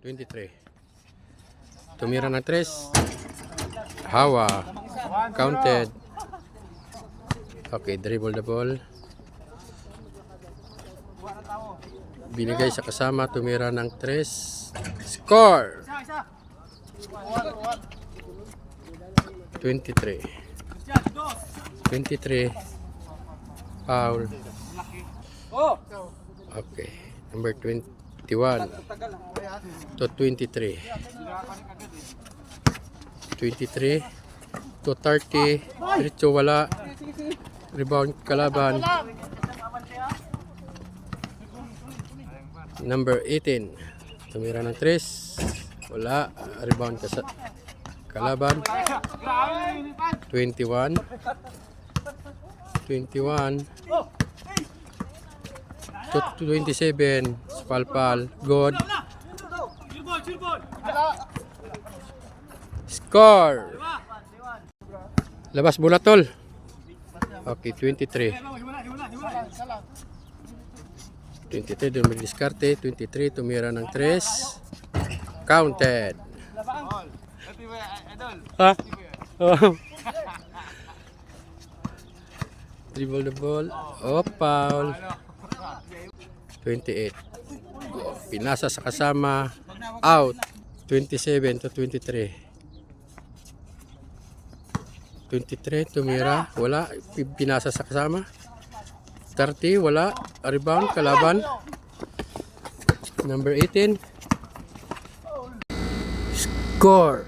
23. Tumira ng 3. Hawa. Counted. Okay, dribble the ball. Binigay sa kasama, tumira ng 3. Score! 23. 23. Foul. Okay. Number 21 to 23. 23 to 30. Diretso wala. Rebound kalaban. Number 18. Tumira ng 3. Wala. Rebound kalaban. 21. 21 to 27. Spalpal. Good. Score. Labas bola tol. Okay, 23. 23 doon mag-diskarte. 23 tumira ng 3. Counted. Ha? Oh. Dribble the ball. Oh, foul. 28. Pinasa sa kasama. Out. 27 to 23. 23 tumira. Wala. Pinasa sa kasama. 30. Wala. Rebound. Kalaban. Number 18. Score.